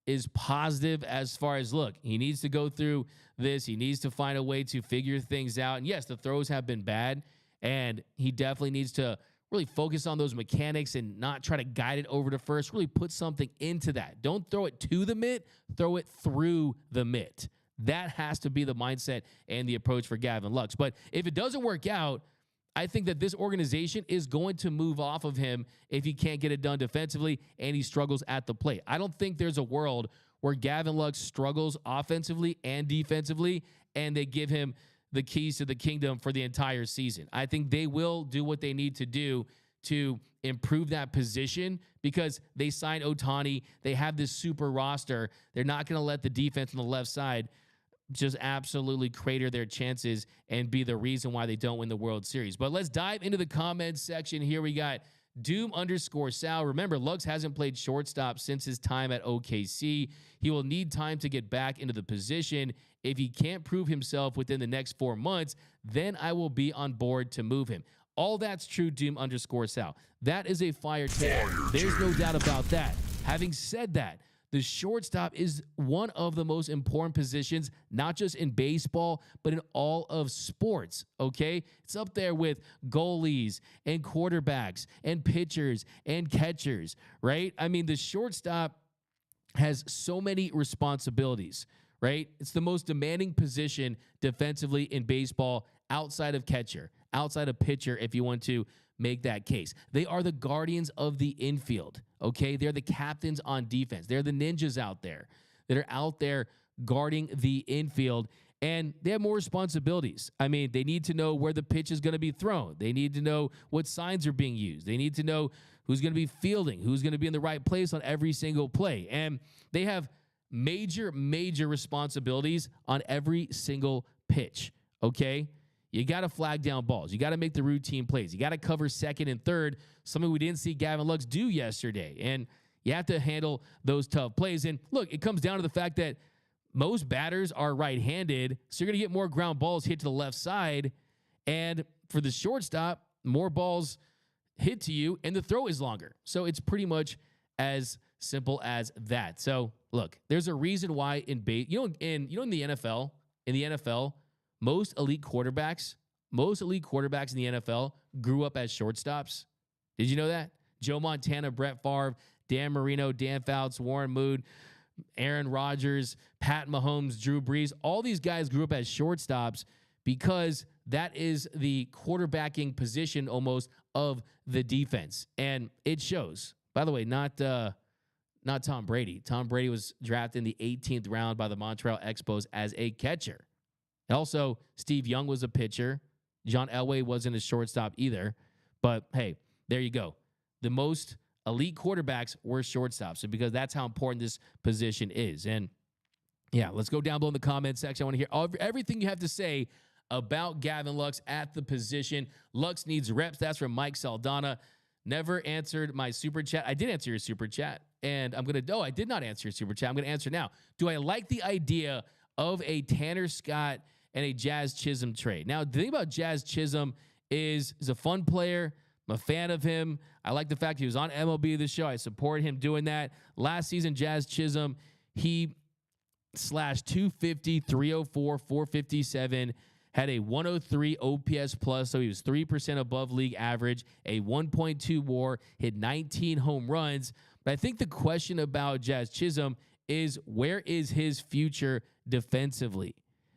is positive as far as, look, he needs to go through this. He needs to find a way to figure things out. And yes, the throws have been bad, and he definitely needs to really focus on those mechanics and not try to guide it over to first. Really put something into that. Don't throw it to the mitt, throw it through the mitt. That has to be the mindset and the approach for Gavin Lux. But if it doesn't work out, I think that this organization is going to move off of him if he can't get it done defensively and he struggles at the plate. I don't think there's a world where Gavin Lux struggles offensively and defensively and they give him the keys to the kingdom for the entire season. I think they will do what they need to do to improve that position because they signed Ohtani. They have this super roster. They're not going to let the defense on the left side just absolutely crater their chances and be the reason why they don't win the World Series. But let's dive into the comments section here. We got Doom_Sal. Remember, Lux hasn't played shortstop since his time at OKC. He will need time to get back into the position. If he can't prove himself within the next 4 months, then I will be on board to move him. All that's true, Doom_Sal. That is a fire take. There's no doubt about that. Having said that, the shortstop is one of the most important positions, not just in baseball, but in all of sports, okay? It's up there with goalies and quarterbacks and pitchers and catchers, right? I mean, the shortstop has so many responsibilities, right? It's the most demanding position defensively in baseball outside of catcher, outside of pitcher, if you want to make that case. They are the guardians of the infield, okay? They're the captains on defense. They're the ninjas out there that are out there guarding the infield, and they have more responsibilities. I mean, they need to know where the pitch is going to be thrown. They need to know what signs are being used. They need to know who's going to be fielding, who's going to be in the right place on every single play. And they have major responsibilities on every single pitch, okay? You got to flag down balls. You got to make the routine plays. You got to cover second and third, something we didn't see Gavin Lux do yesterday. And you have to handle those tough plays. And look, it comes down to the fact that most batters are right-handed, so you're going to get more ground balls hit to the left side. And for the shortstop, more balls hit to you, and the throw is longer. So it's pretty much as simple as that. So look, there's a reason why in the NFL, most elite quarterbacks in the NFL grew up as shortstops. Did you know that? Joe Montana, Brett Favre, Dan Marino, Dan Fouts, Warren Moon, Aaron Rodgers, Pat Mahomes, Drew Brees, all these guys grew up as shortstops because that is the quarterbacking position almost of the defense. And it shows. By the way, not Tom Brady. Tom Brady was drafted in the 18th round by the Montreal Expos as a catcher. Also, Steve Young was a pitcher. John Elway wasn't a shortstop either. But, hey, there you go. The most elite quarterbacks were shortstops, so because that's how important this position is. And, yeah, let's go down below in the comment section. I want to hear everything you have to say about Gavin Lux at the position. Lux needs reps. That's from Mike Saldana. never answered my super chat. I did answer your super chat, and I'm going to, I did not answer your super chat. I'm going to answer now. Do I like the idea of a Tanner Scott and a Jazz Chisholm trade? Now, the thing about Jazz Chisholm is he's a fun player. I'm a fan of him. I like the fact he was on MLB The Show. I support him doing that. Last season, Jazz Chisholm, he slashed 250, 304, 457, had a 103 OPS plus, so he was 3% above league average, a 1.2 WAR, hit 19 home runs. But I think the question about Jazz Chisholm is, where is his future defensively?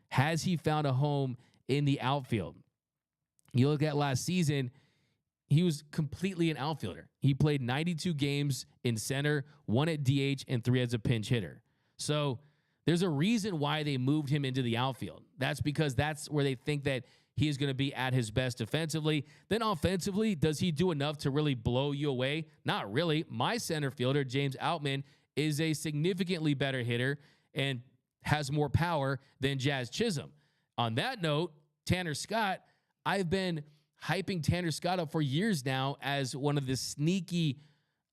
Has he found a home in the outfield? You look at last season, he was completely an outfielder. He played 92 games in center, 1 at DH, and 3 as a pinch hitter. So there's a reason why they moved him into the outfield. That's because that's where they think that he is going to be at his best defensively. Then offensively, does he do enough to really blow you away? Not really. My center fielder, James Outman, is a significantly better hitter and has more power than Jazz Chisholm. On that note, Tanner Scott, I've been hyping Tanner Scott up for years now as one of the sneaky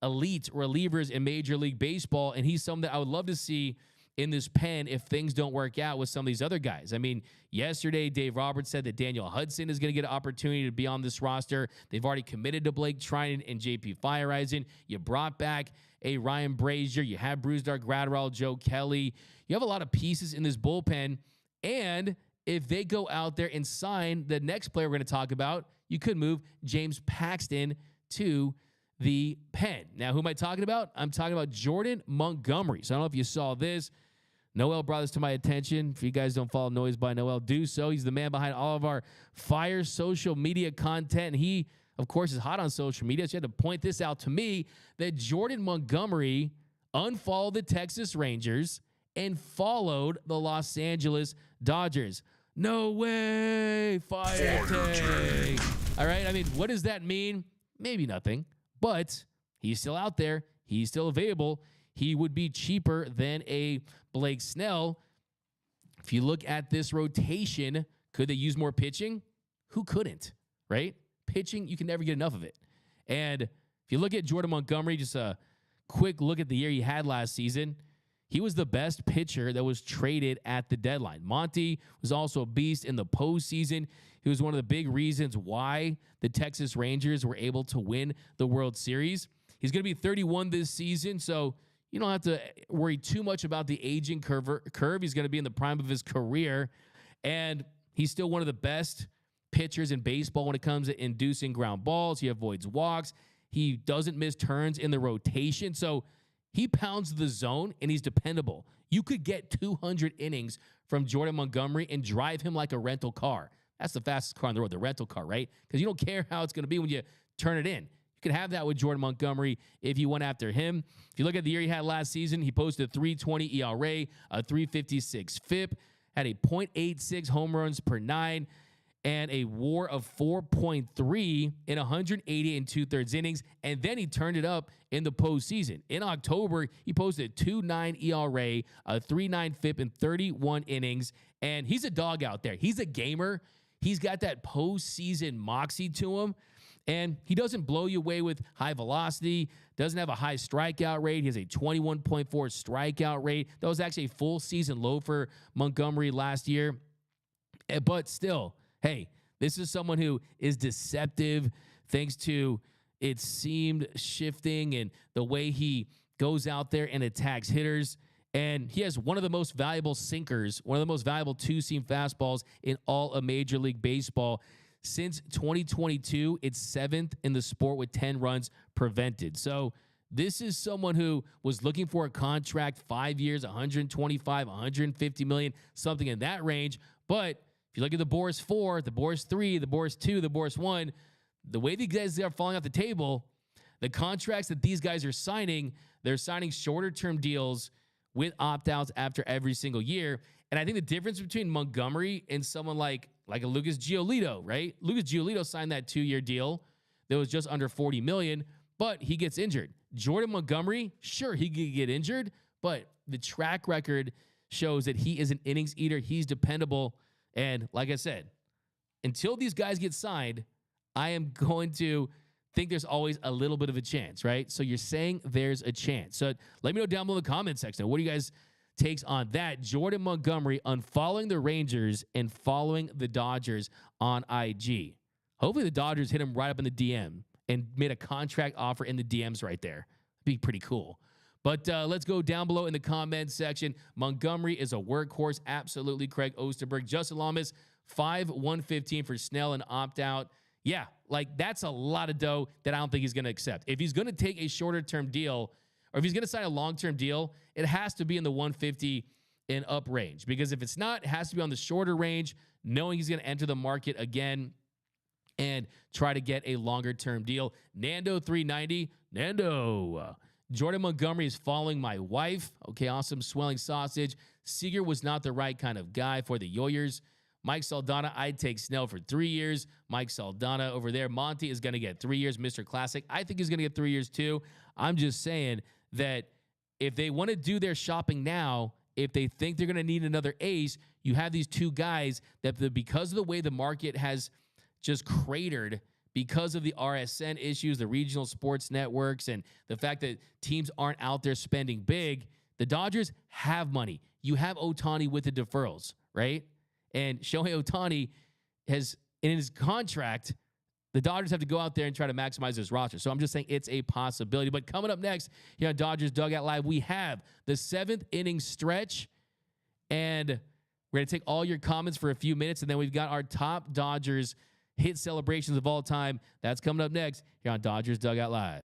elite relievers in Major League Baseball, and he's someone that I would love to see in this pen if things don't work out with some of these other guys. I mean, yesterday, Dave Roberts said that Daniel Hudson is going to get an opportunity to be on this roster. They've already committed to Blake Trinan and JP Fireisen. You brought back a Ryan Brazier. You had Brusdar Graterol, Joe Kelly. You have a lot of pieces in this bullpen, and if they go out there and sign the next player we're going to talk about, you could move James Paxton to the pen. Now, who am I talking about? I'm talking about Jordan Montgomery. So I don't know if you saw this. Noel brought this to my attention. If you guys don't follow Noise by Noel, do so. He's the man behind all of our fire social media content. And he, of course, is hot on social media. So you had to point this out to me, that Jordan Montgomery unfollowed the Texas Rangers and followed the Los Angeles Dodgers. No way. Fire take. All right. I mean, what does that mean? Maybe nothing, but he's still out there. He's still available. He would be cheaper than a Blake Snell. If you look at this rotation, could they use more pitching? Who couldn't, right? Pitching, you can never get enough of it. And if you look at Jordan Montgomery, just a quick look at the year he had last season, he was the best pitcher that was traded at the deadline. Monty was also a beast in the postseason. He was one of the big reasons why the Texas Rangers were able to win the World Series. He's going to be 31 this season, so you don't have to worry too much about the aging curve. He's going to be in the prime of his career, and he's still one of the best pitchers in baseball when it comes to inducing ground balls. He avoids walks. He doesn't miss turns in the rotation, so he pounds the zone, and he's dependable. You could get 200 innings from Jordan Montgomery and drive him like a rental car. That's the fastest car on the road, the rental car, right? Because you don't care how it's going to be when you turn it in. You can have that with Jordan Montgomery if you went after him. If you look at the year he had last season, he posted a 3.20 ERA, a 3.56 FIP, had a 0.86 home runs per 9, and a WAR of 4.3 in 180 and 2/3 innings. And then he turned it up in the postseason. In October, he posted a 2.9 ERA, a 3.9 FIP in 31 innings. And he's a dog out there. He's a gamer. He's got that postseason moxie to him. And he doesn't blow you away with high velocity, doesn't have a high strikeout rate. He has a 21.4 strikeout rate. That was actually a full season low for Montgomery last year. But still, hey, this is someone who is deceptive thanks to its seamed shifting and the way he goes out there and attacks hitters. And he has one of the most valuable sinkers, one of the most valuable two-seam fastballs in all of Major League Baseball. Since 2022, it's 7th in the sport with 10 runs prevented. So this is someone who was looking for a contract, 5 years, 125, 150 million, something in that range. But if you look at the Boris 4, the Boris 3, the Boris 2, the Boris 1, the way these guys are falling off the table, the contracts that these guys are signing, they're signing shorter-term deals with opt-outs after every single year. And I think the difference between Montgomery and someone like a Lucas Giolito, right? Lucas Giolito signed that 2-year deal that was just under $40 million, but he gets injured. Jordan Montgomery, sure, he could get injured, but the track record shows that he is an innings eater. He's dependable. And like I said, until these guys get signed, I am going to think there's always a little bit of a chance, right? So you're saying there's a chance. So let me know down below in the comment section. What do you guys takes on that? Jordan Montgomery unfollowing the Rangers and following the Dodgers on IG. Hopefully the Dodgers hit him right up in the DM and made a contract offer in the DMs right there. Be pretty cool. But let's go down below in the comment section. Montgomery is a workhorse. Absolutely. Craig Osterberg. Justin Lamas, 5/115 for Snell and opt out. Yeah, like that's a lot of dough that I don't think he's going to accept. If he's going to take a shorter term deal, or if he's going to sign a long-term deal, it has to be in the 150 and up range. Because if it's not, it has to be on the shorter range, knowing he's going to enter the market again and try to get a longer-term deal. Nando 390. Nando. Jordan Montgomery is following my wife. Okay, awesome. Swelling sausage. Seager was not the right kind of guy for the Yoyers. Mike Saldana, I'd take Snell for 3 years. Mike Saldana over there. Monty is going to get 3 years. Mr. Classic, I think he's going to get 3 years too. I'm just saying that if they want to do their shopping now, if they think they're going to need another ace, you have these two guys that because of the way the market has just cratered because of the RSN issues, the regional sports networks, and the fact that teams aren't out there spending big, the Dodgers have money. You have Ohtani with the deferrals, right? And Shohei Ohtani has, in his contract, the Dodgers have to go out there and try to maximize his roster. So I'm just saying it's a possibility. But coming up next here on Dodgers Dugout Live, we have the 7th inning stretch. And we're going to take all your comments for a few minutes. And then we've got our top Dodgers hit celebrations of all time. That's coming up next here on Dodgers Dugout Live.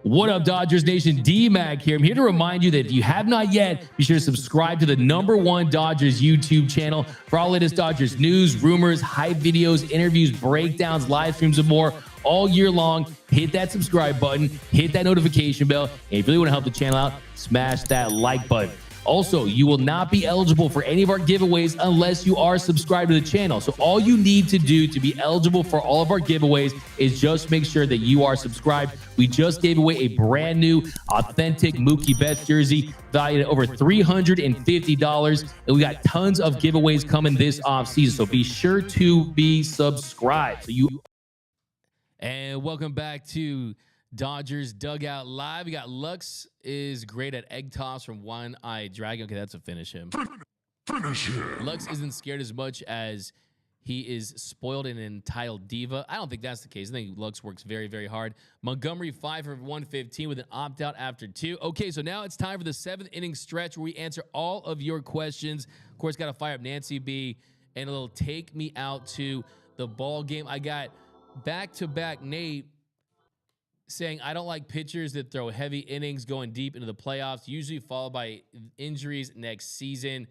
What up, Dodgers Nation? D-Mac here. I'm here to remind you that if you have not yet, be sure to subscribe to the #1 Dodgers YouTube channel for all latest Dodgers news, rumors, hype videos, interviews, breakdowns, live streams, and more all year long. Hit that subscribe button, hit that notification bell, and if you really want to help the channel out, smash that like button. Also, you will not be eligible for any of our giveaways unless you are subscribed to the channel. So all you need to do to be eligible for all of our giveaways is just make sure that you are subscribed. We just gave away a brand new authentic Mookie Betts jersey valued at over $350. And we got tons of giveaways coming this offseason. So be sure to be subscribed. And welcome back to Dodgers Dugout Live. We got Lux is great at egg toss from One Eye Dragon. Okay, that's a finish him. Finish him. Lux isn't scared as much as he is spoiled and entitled diva. I don't think that's the case. I think Lux works very, very hard. Montgomery 5/115 with an opt-out after 2. Okay, so now it's time for the 7th inning stretch where we answer all of your questions. Of course, got to fire up Nancy B and a little take me out to the ball game. I got back-to-back Nate saying, I don't like pitchers that throw heavy innings going deep into the playoffs, usually followed by injuries next season.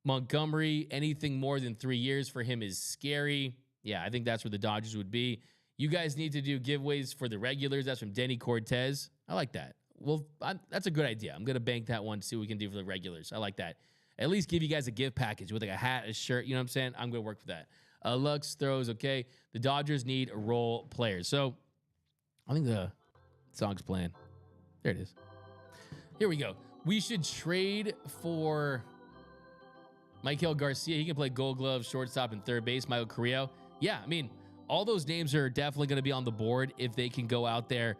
Montgomery, anything more than 3 years for him is scary. Yeah, I think that's where the Dodgers would be. You guys need to do giveaways for the regulars. That's from Denny Cortez. I like that. Well, that's a good idea. I'm going to bank that one, see what we can do for the regulars. I like that. At least give you guys a gift package with like a hat, a shirt. You know what I'm saying? I'm going to work for that. Lux throws, okay. The Dodgers need role players. So, I think the song's playing. There it is. Here we go. We should trade for Michael Garcia. He can play Gold Glove, shortstop, and third base. Michael Carrillo. Yeah, I mean, all those names are definitely going to be on the board if they can go out there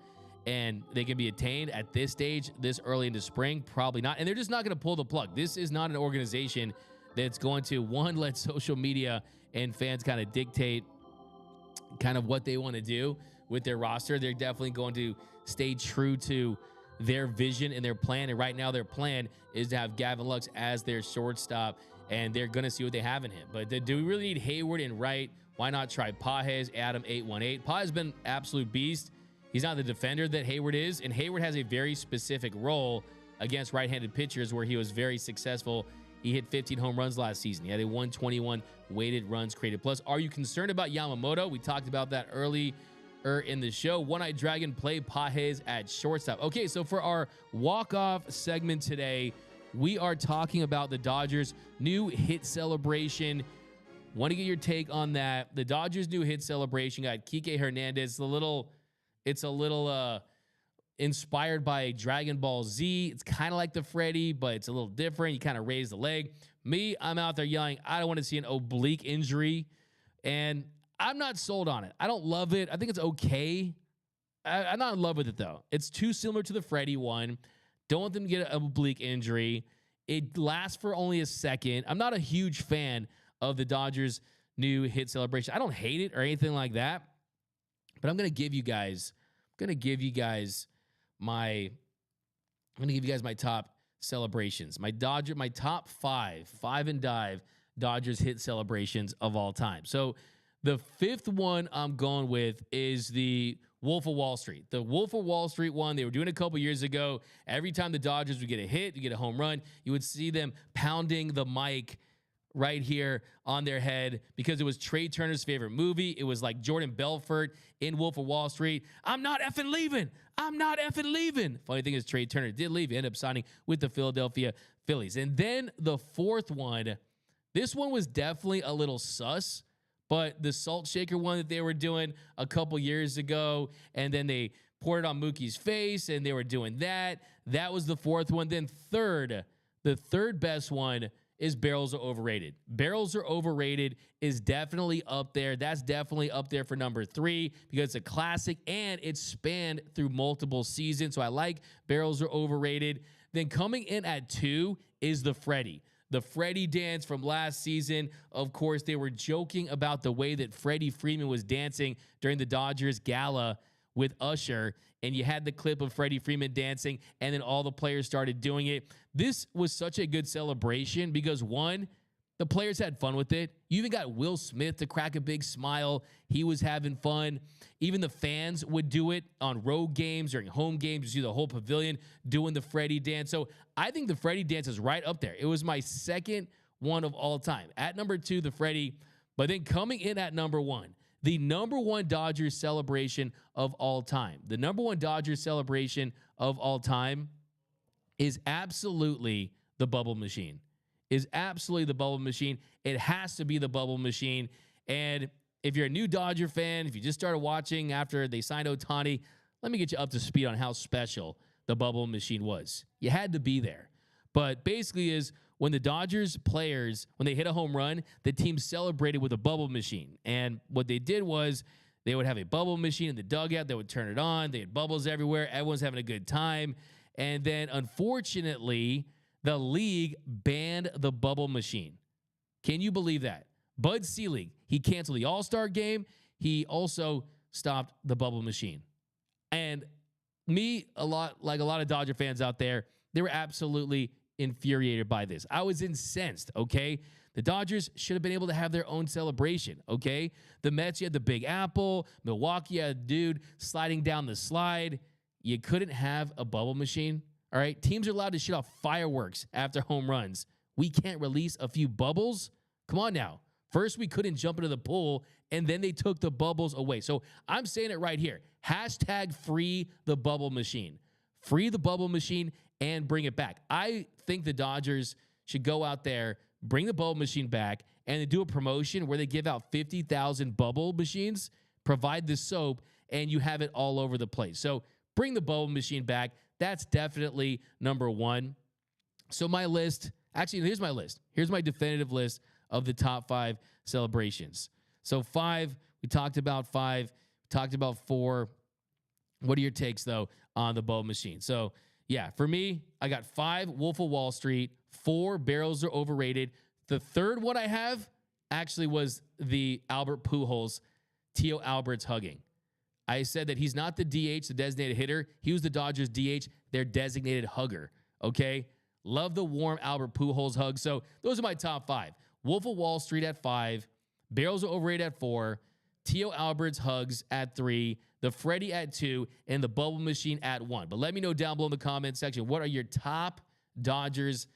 and they can be attained at this stage, this early into spring. Probably not. And they're just not going to pull the plug. This is not an organization that's going to, one, let social media and fans kind of dictate kind of what they want to do with their roster. They're definitely going to stay true to their vision and their plan. And right now their plan is to have Gavin Lux as their shortstop, and they're going to see what they have in him. But do we really need Hayward and Wright? Why not try Pages, Adam 818? Pages has been absolute beast. He's not the defender that Hayward is, and Hayward has a very specific role against right-handed pitchers where he was very successful. He hit 15 home runs last season. He had a 121 weighted runs created plus. Are you concerned about Yamamoto? We talked about that early in the show. One-Eyed Dragon play Pages at shortstop. Okay, so for our walk-off segment today, we are talking about the Dodgers' new hit celebration. Want to get your take on that. The Dodgers' new hit celebration got Kike Hernandez. It's a little inspired by Dragon Ball Z. It's kind of like the Freddy, but it's a little different. You kind of raise the leg. Me, I'm out there yelling, I don't want to see an oblique injury. And I'm not sold on it. I don't love it. I think it's okay. I'm not in love with it, though. It's too similar to the Freddie one. Don't want them to get an oblique injury. It lasts for only a second. I'm not a huge fan of the Dodgers' new hit celebration. I don't hate it or anything like that, but I'm going to give you guys my top celebrations. My top five and dive Dodgers hit celebrations of all time. So the fifth one I'm going with is the Wolf of Wall Street. The Wolf of Wall Street one, they were doing a couple years ago. Every time the Dodgers would get a hit, you get a home run, you would see them pounding the mic right here on their head because it was Trey Turner's favorite movie. It was like Jordan Belfort in Wolf of Wall Street. I'm not effing leaving. I'm not effing leaving. Funny thing is Trey Turner did leave. He ended up signing with the Philadelphia Phillies. And then the fourth one, this one was definitely a little sus, but the salt shaker one that they were doing a couple years ago, and then they poured it on Mookie's face, and they were doing that. That was the fourth one. Then the third best one is barrels are overrated. Barrels are overrated is definitely up there. That's definitely up there for number 3 because it's a classic and it's spanned through multiple seasons. So I like barrels are overrated. Then coming in at 2 is the Freddie. The Freddie dance from last season. Of course, they were joking about the way that Freddie Freeman was dancing during the Dodgers gala with Usher, and you had the clip of Freddie Freeman dancing, and then all the players started doing it. This was such a good celebration because, one, the players had fun with it. You even got Will Smith to crack a big smile. He was having fun. Even the fans would do it on road games, during home games. You see the whole pavilion doing the Freddie dance. So I think the Freddie dance is right up there. It was my second one of all time. At number 2, the Freddie. But then coming in at number 1, the number 1 Dodgers celebration of all time. The number 1 Dodgers celebration of all time is absolutely the bubble machine. Is absolutely the bubble machine. It has to be the bubble machine. And if you're a new Dodger fan, if you just started watching after they signed Ohtani, let me get you up to speed on how special the bubble machine was. You had to be there. But basically is when the Dodgers players, when they hit a home run, the team celebrated with a bubble machine. And what they did was they would have a bubble machine in the dugout. They would turn it on. They had bubbles everywhere. Everyone's having a good time. And then, unfortunately, the league banned the bubble machine. Can you believe that? Bud Selig, he canceled the All-Star game. He also stopped the bubble machine. And a lot of Dodger fans out there, they were absolutely infuriated by this. I was incensed, okay? The Dodgers should have been able to have their own celebration, okay? The Mets, you had the Big Apple. Milwaukee, you had a dude sliding down the slide. You couldn't have a bubble machine, all right? Teams are allowed to shoot off fireworks after home runs. We can't release a few bubbles? Come on now. First, we couldn't jump into the pool, and then they took the bubbles away. So I'm saying it right here. Hashtag free the bubble machine. Free the bubble machine and bring it back. I think the Dodgers should go out there, bring the bubble machine back, and do a promotion where they give out 50,000 bubble machines, provide the soap, and you have it all over the place. So bring the bubble machine back. That's definitely number 1. So my list, actually, here's my list. Here's my definitive list of the top 5 celebrations. So 5, we talked about 5, we talked about 4. What are your takes, though, on the bubble machine? So, yeah, for me, I got 5, Wolf of Wall Street, 4, barrels are overrated. The third one I have actually was the Albert Pujols, Tio Albert's hugging. I said that he's not the DH, the designated hitter. He was the Dodgers DH, their designated hugger, okay? Love the warm Albert Pujols hug. So those are my top 5. Wolf of Wall Street at 5, barrels are overrated at 4, Tio Albert's hugs at 3, the Freddie at 2, and the bubble machine at 1. But let me know down below in the comment section, what are your top Dodgers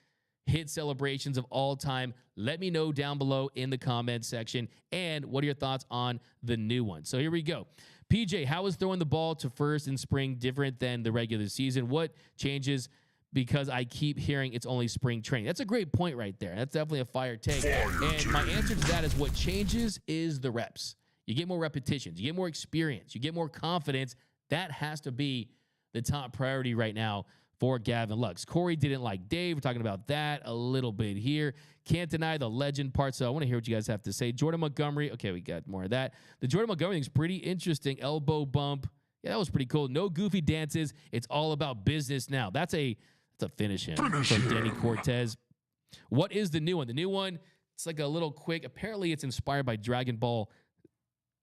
hit celebrations of all time? Let me know down below in the comment section. And what are your thoughts on the new one? So here we go. PJ, how is throwing the ball to first in spring different than the regular season? What changes? Because I keep hearing it's only spring training. That's a great point right there. That's definitely a fire take. And my answer to that is what changes is the reps. You get more repetitions. You get more experience. You get more confidence. That has to be the top priority right now for Gavin Lux. Corey didn't like Dave. We're talking about that a little bit here. Can't deny the legend part, so I want to hear what you guys have to say. Jordan Montgomery. Okay, we got more of that. The Jordan Montgomery thing's pretty interesting. Elbow bump. Yeah, that was pretty cool. No goofy dances. It's all about business now. That's a finish him from Denny Cortez. What is the new one? The new one, it's like a little quick. Apparently, it's inspired by Dragon Ball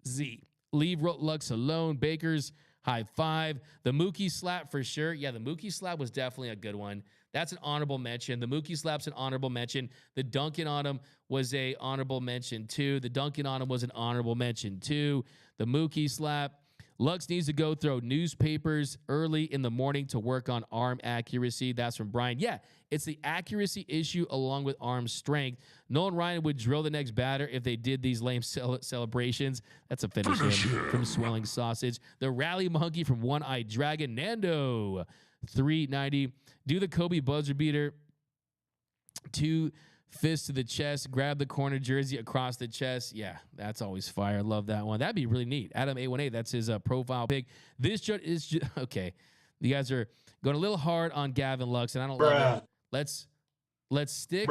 Z. Leave Lux alone. Baker's high five. The Mookie slap for sure. Yeah, the Mookie slap was definitely a good one. That's an honorable mention. The Mookie slap's an honorable mention. The dunking on him was a honorable mention too. The dunking on him was an honorable mention too. The Mookie slap. Lux needs to go throw newspapers early in the morning to work on arm accuracy. That's from Brian. Yeah, it's the accuracy issue along with arm strength. Nolan Ryan would drill the next batter if they did these lame celebrations. That's a finish him from Swelling Sausage. The Rally Monkey from One Eyed Dragon. Nando, 390. Do the Kobe buzzer beater. 2 fists to the chest, grab the corner jersey across the chest. Yeah, that's always fire. Love that one. That'd be really neat. Adam 818, that's his profile pic. This is just, okay. You guys are going a little hard on Gavin Lux, and I don't love it. Let's stick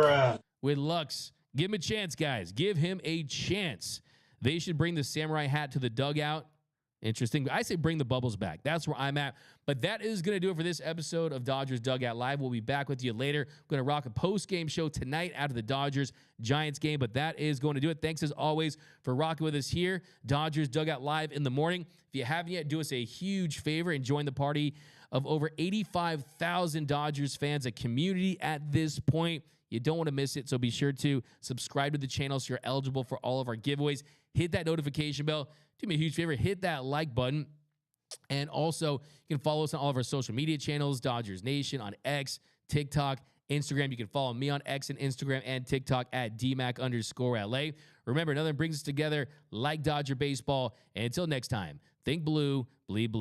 with Lux. Give him a chance, guys. Give him a chance. They should bring the samurai hat to the dugout. Interesting. I say bring the bubbles back. That's where I'm at. But that is going to do it for this episode of Dodgers Dugout Live. We'll be back with you later. We're going to rock a post-game show tonight after the Dodgers-Giants game, but that is going to do it. Thanks, as always, for rocking with us here. Dodgers Dugout Live in the morning. If you haven't yet, do us a huge favor and join the party of over 85,000 Dodgers fans, a community at this point. You don't want to miss it, so be sure to subscribe to the channel so you're eligible for all of our giveaways. Hit that notification bell. Do me a huge favor, hit that like button. And also, you can follow us on all of our social media channels, Dodgers Nation on X, TikTok, Instagram. You can follow me on X and Instagram and TikTok at DMAC_LA. Remember, nothing brings us together like Dodger baseball. And until next time, think blue, bleed blue.